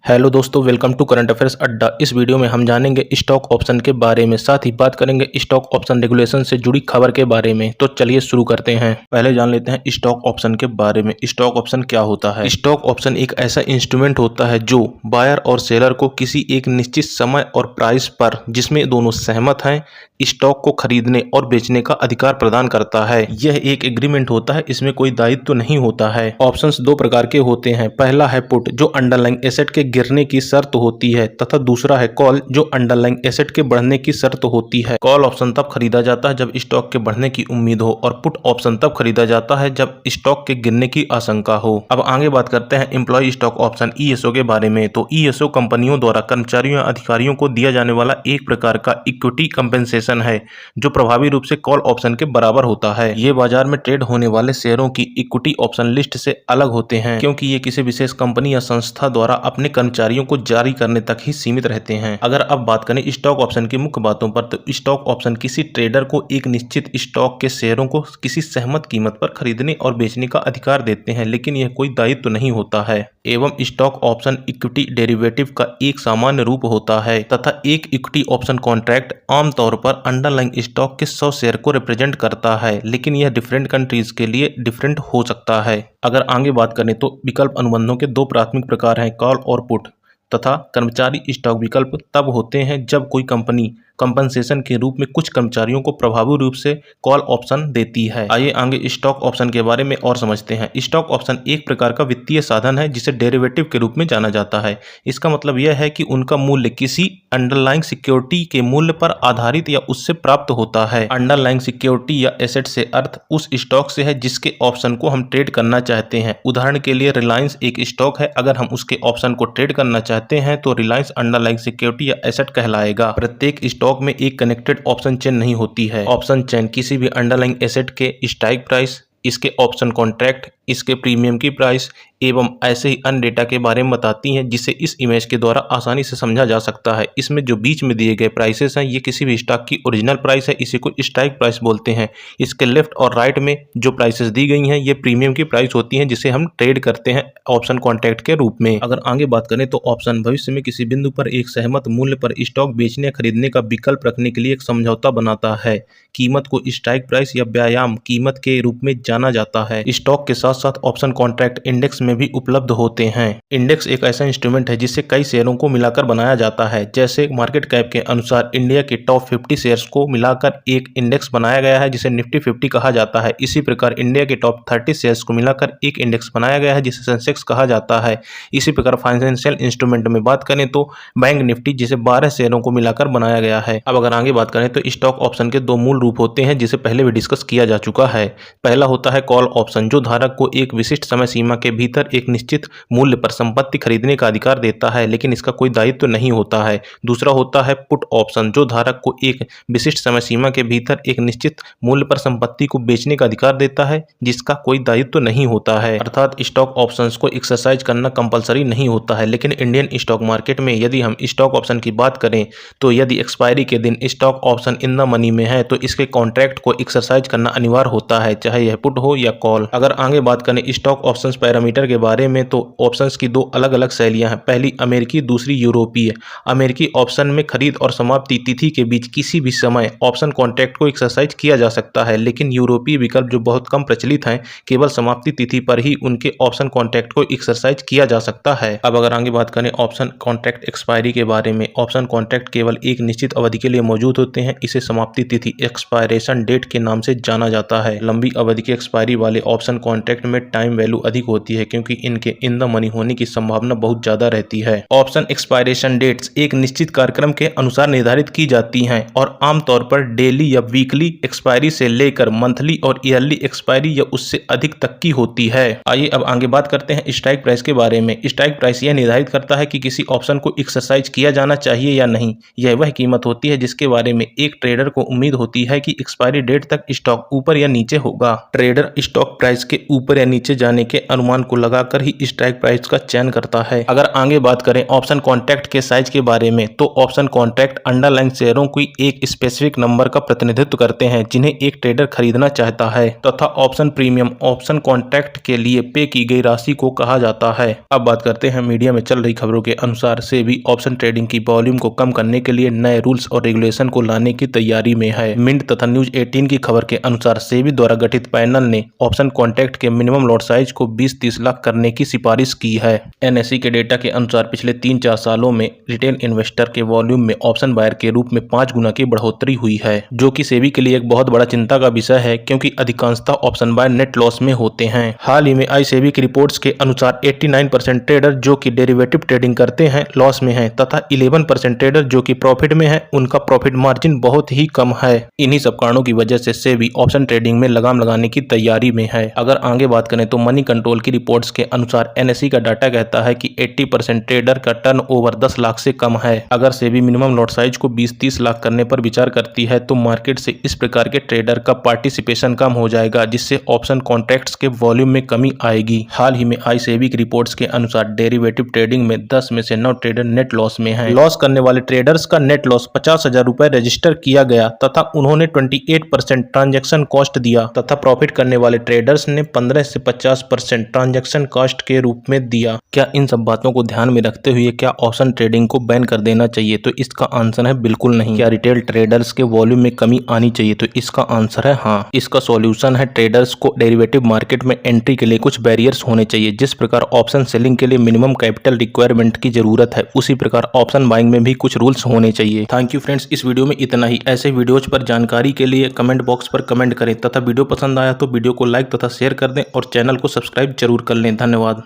Hello दोस्तों, welcome to current affairs अड्डा। इस वीडियो में हम जानेंगे स्टॉक ऑप्शन के बारे में, साथ ही बात करेंगे स्टॉक ऑप्शन रेगुलेशन से जुड़ी खबर के बारे में। तो चलिए शुरू करते हैं। पहले जान लेते हैं स्टॉक ऑप्शन के बारे में। स्टॉक ऑप्शन क्या होता है? स्टॉक ऑप्शन एक ऐसा इंस्ट्रूमेंट होता है जो बायर और सेलर को किसी एक निश्चित समय और प्राइस पर, जिसमें दोनों सहमत हैं, स्टॉक को खरीदने और बेचने का अधिकार प्रदान करता है। यह एक एग्रीमेंट होता है, इसमें कोई दायित्व नहीं होता है। ऑप्शंस दो प्रकार के होते हैं। पहला है पुट, जो अंडरलाइंग एसेट के गिरने की शर्त होती है, तथा दूसरा है कॉल, जो अंडरलाइंग एसेट के बढ़ने की शर्त होती है। कॉल ऑप्शन तब खरीदा जाता है जब स्टॉक के बढ़ने की उम्मीद हो, और पुट ऑप्शन तब खरीदा जाता है जब स्टॉक के गिरने की आशंका हो। अब आगे बात करते हैं एम्प्लॉय स्टॉक ऑप्शन ईएसओ के बारे में। तो ईएसओ कंपनियों द्वारा कर्मचारियों या अधिकारियों को दिया जाने वाला एक प्रकार का इक्विटी कंपेंसेशन है, जो प्रभावी रूप से कॉल ऑप्शन के बराबर होता है। ये बाजार में ट्रेड होने वाले शेयरों की इक्विटी ऑप्शन लिस्ट से अलग होते हैं, क्योंकि ये किसी विशेष कंपनी या संस्था द्वारा अपने कर्मचारियों को जारी करने तक ही सीमित रहते हैं। अगर अब बात करें स्टॉक ऑप्शन की मुख्य बातों पर, तो स्टॉक ऑप्शन किसी ट्रेडर को एक निश्चित स्टॉक के शेयरों को किसी सहमत कीमत पर खरीदने और बेचने का अधिकार देते हैं, लेकिन यह कोई दायित्व नहीं होता है। एवं स्टॉक ऑप्शन इक्विटी डेरिवेटिव का एक सामान्य रूप होता है, तथा एक इक्विटी ऑप्शन कॉन्ट्रैक्ट आमतौर पर अंडरलाइंग स्टॉक के 100 शेयर को रिप्रेजेंट करता है, लेकिन यह डिफरेंट कंट्रीज के लिए डिफरेंट हो सकता है। अगर आगे बात करें तो विकल्प अनुबंधों के दो प्राथमिक प्रकार हैं, कॉल और पुट, तथा कर्मचारी स्टॉक विकल्प तब होते हैं जब कोई कंपनी कंपनसेशन के रूप में कुछ कर्मचारियों को प्रभावी रूप से कॉल ऑप्शन देती है। आइए आगे स्टॉक ऑप्शन के बारे में और समझते हैं। स्टॉक ऑप्शन एक प्रकार का वित्तीय साधन है जिसे डेरिवेटिव के रूप में जाना जाता है। इसका मतलब यह है कि उनका मूल्य किसी अंडरलाइंग सिक्योरिटी के मूल्य पर आधारित या उससे प्राप्त होता है। अंडरलाइंग सिक्योरिटी या एसेट से अर्थ उस स्टॉक से है जिसके ऑप्शन को हम ट्रेड करना चाहते हैं। उदाहरण के लिए रिलायंस एक स्टॉक है, अगर हम उसके ऑप्शन को ट्रेड करना चाहते हैं तो रिलायंस अंडरलाइंग सिक्योरिटी या एसेट कहलाएगा। प्रत्येक स्टॉक में एक कनेक्टेड ऑप्शन चेन नहीं होती है। ऑप्शन चेन किसी भी अंडरलाइंग एसेट के स्ट्राइक प्राइस, इसके ऑप्शन कॉन्ट्रैक्ट, इसके प्रीमियम की प्राइस एवं ऐसे ही अन्य डेटा के बारे में बताती हैं, जिसे इस इमेज के द्वारा आसानी से समझा जा सकता है। इसमें जो बीच में दिए गए प्राइसेस हैं, ये किसी भी स्टॉक की ओरिजिनल प्राइस है, इसी को स्ट्राइक प्राइस बोलते हैं। इसके लेफ्ट और राइट में जो प्राइसेस दी गई हैं, ये प्रीमियम की प्राइस होती हैं, जिसे हम ट्रेड करते हैं ऑप्शन कॉन्ट्रैक्ट के रूप में। अगर आगे बात करें तो ऑप्शन भविष्य में किसी बिंदु पर एक सहमत मूल्य पर स्टॉक बेचने या खरीदने का विकल्प रखने के लिए एक समझौता बनाता है। कीमत को स्ट्राइक प्राइस या व्यायाम कीमत के रूप में जाना जाता है। स्टॉक के साथ साथ ऑप्शन कॉन्ट्रैक्ट इंडेक्स में भी उपलब्ध होते हैं। इंडेक्स एक ऐसा इंस्ट्रूमेंट है जिससे कई शेयरों को मिलाकर बनाया जाता है। जैसे मार्केट कैप के अनुसार इंडिया के टॉप 50 शेयर्स को मिलाकर एक इंडेक्स बनाया गया है, जिसे निफ्टी 50 कहा जाता है। इसी प्रकार इंडिया के टॉप 30 शेयर्स को मिलाकर एक इंडेक्स बनाया गया है, जिसे सेंसेक्स कहा जाता है। इसी प्रकार फाइनेंशियल इंस्ट्रूमेंट में बात करें तो बैंक निफ्टी, जिसे 12 शेयरों को मिलाकर बनाया गया है। अब अगर आगे बात करें तो स्टॉक ऑप्शन के दो मूल रूप होते हैं, जिसे पहले भी डिस्कस किया जा चुका है। पहला होता है कॉल ऑप्शन, जो धारक को एक विशिष्ट समय सीमा के भीतर एक निश्चित मूल्य पर संपत्ति खरीदने का अधिकार देता है, लेकिन इसका कोई दायित्व नहीं होता है। दूसरा होता है पुट ऑप्शन, जो धारक को एक विशिष्ट समय सीमा के भीतर एक निश्चित मूल्य पर संपत्ति को बेचने का अधिकार देता है, जिसका कोई दायित्व नहीं होता है। अर्थात स्टॉक ऑप्शंस को एक्सरसाइज करना कंपलसरी नहीं होता है। लेकिन इंडियन स्टॉक मार्केट में यदि हम स्टॉक ऑप्शन की बात करें तो यदि एक्सपायरी के दिन stock option in the money में है तो इसके कॉन्ट्रैक्ट को एक्सरसाइज करना अनिवार्य होता है, चाहे यह पुट हो या कॉल। अगर आगे बात करें स्टॉक ऑप्शंस पैरामीटर के बारे में तो ऑप्शंस की दो अलग अलग शैलियां हैं। पहली अमेरिकी, दूसरी यूरोपीय। अमेरिकी ऑप्शन में खरीद और समाप्ति तिथि के बीच किसी भी समय ऑप्शन कॉन्ट्रैक्ट को एक्सरसाइज किया जा सकता है, लेकिन यूरोपीय विकल्प जो बहुत कम प्रचलित हैं, केवल समाप्ति तिथि पर ही उनके ऑप्शन कॉन्ट्रैक्ट को एक्सरसाइज किया जा सकता है। अब अगर आगे बात करें ऑप्शन कॉन्ट्रैक्ट एक्सपायरी के बारे में, ऑप्शन कॉन्ट्रैक्ट केवल एक निश्चित अवधि के लिए मौजूद होते हैं। इसे समाप्ति तिथि एक्सपायरेशन डेट के नाम से जाना जाता है। लंबी अवधि की एक्सपायरी वाले ऑप्शन कॉन्ट्रैक्ट में टाइम वैल्यू अधिक होती है, क्योंकि इनके इन द मनी होने की संभावना बहुत ज्यादा रहती है। ऑप्शन एक्सपायरेशन डेट्स एक निश्चित कार्यक्रम के अनुसार निर्धारित की जाती हैं और आमतौर पर डेली या वीकली एक्सपायरी से लेकर मंथली और ईयरली एक्सपायरी या उससे अधिक तक की होती है। आइए अब आगे बात करते हैं स्ट्राइक प्राइस के बारे में। स्ट्राइक प्राइस यह निर्धारित करता है कि किसी ऑप्शन को एक्सरसाइज किया जाना चाहिए या नहीं। यह वह कीमत होती है जिसके बारे में एक ट्रेडर को उम्मीद होती है कि एक्सपायरी डेट तक स्टॉक ऊपर या नीचे होगा। ट्रेडर स्टॉक प्राइस के ऊपर या नीचे जाने के अनुमान को लगाकर ही स्ट्राइक प्राइस का चयन करता है। अगर आगे बात करें ऑप्शन कॉन्ट्रैक्ट के साइज के बारे में, तो ऑप्शन कॉन्ट्रैक्ट अंडरलाइन शेयरों की एक स्पेसिफिक नंबर का प्रतिनिधित्व करते हैं जिन्हें एक ट्रेडर खरीदना चाहता है, तथा ऑप्शन प्रीमियम ऑप्शन कॉन्ट्रैक्ट के लिए पे की गई राशि को कहा जाता है। अब बात करते हैं मीडिया में चल रही खबरों के अनुसार सेबी ऑप्शन ट्रेडिंग की वॉल्यूम को कम करने के लिए नए रूल्स और रेगुलेशन को लाने की तैयारी में है। मिंट तथा न्यूज 18 की खबर के अनुसार सेबी द्वारा गठित पैनल ने ऑप्शन कॉन्ट्रैक्ट के मिनिमम लॉट साइज को 20-30 लाख करने की सिफारिश की है। एनएसई के डेटा के अनुसार पिछले 3-4 सालों में रिटेल इन्वेस्टर के वॉल्यूम में ऑप्शन बायर के रूप में 5 गुना की बढ़ोतरी हुई है, जो कि सेबी के लिए एक बहुत बड़ा चिंता का विषय है क्योंकि अधिकांशतः ऑप्शन बायर नेट लॉस में होते हैं। हाल ही में आई सेबी की रिपोर्ट्स के अनुसार 89% ट्रेडर जो कि डेरिवेटिव ट्रेडिंग करते हैं लॉस में हैं, तथा 11% ट्रेडर जो कि प्रॉफिट में हैं, उनका प्रॉफिट मार्जिन बहुत ही कम है। इन्हीं सब कारणों की वजह से सेबी ऑप्शन ट्रेडिंग में लगाम लगाने की तैयारी में है। अगर आगे बात करें तो मनी कंट्रोल की रिपोर्ट्स के अनुसार एनएसई का डाटा कहता है कि 80% ट्रेडर का टर्नओवर 10 लाख से कम है। अगर सेबी मिनिमम लॉट साइज को 20-30 लाख करने पर विचार करती है तो मार्केट से इस प्रकार के ट्रेडर का पार्टिसिपेशन कम हो जाएगा, जिससे ऑप्शन कॉन्ट्रैक्ट्स के वॉल्यूम में कमी आएगी। हाल ही में आई सेबी की रिपोर्ट्स के अनुसार डेरिवेटिव ट्रेडिंग में 10 में से 9 ट्रेडर नेट लॉस में हैं। लॉस करने वाले ट्रेडर्स का नेट लॉस 50,000 रुपए रजिस्टर किया गया तथा उन्होंने 28% ट्रांजैक्शन कॉस्ट दिया, तथा प्रॉफिट करने वाले ट्रेडर्स ने 15 से 50% ट्रांजैक्शन कॉस्ट के रूप में दिया। क्या इन सब बातों को ध्यान में रखते हुए क्या ऑप्शन ट्रेडिंग को बैन कर देना चाहिए? तो इसका आंसर है बिल्कुल नहीं। क्या रिटेल ट्रेडर्स के वॉल्यूम में कमी आनी चाहिए? तो इसका आंसर है हाँ। इसका सॉल्यूशन है ट्रेडर्स को डेरिवेटिव मार्केट में एंट्री के लिए कुछ बैरियर्स होने चाहिए। जिस प्रकार ऑप्शन सेलिंग के लिए मिनिमम कैपिटल रिक्वायरमेंट की जरूरत है, उसी प्रकार ऑप्शन बाइंग में भी कुछ रूल्स होने चाहिए। थैंक यू फ्रेंड्स, इस वीडियो में इतना ही। ऐसे वीडियोज पर जानकारी के लिए कमेंट बॉक्स पर कमेंट करें तथा वीडियो पसंद आया तो वीडियो को लाइक तथा शेयर कर दें और चैनल को सब्सक्राइब जरूर कर लें। धन्यवाद।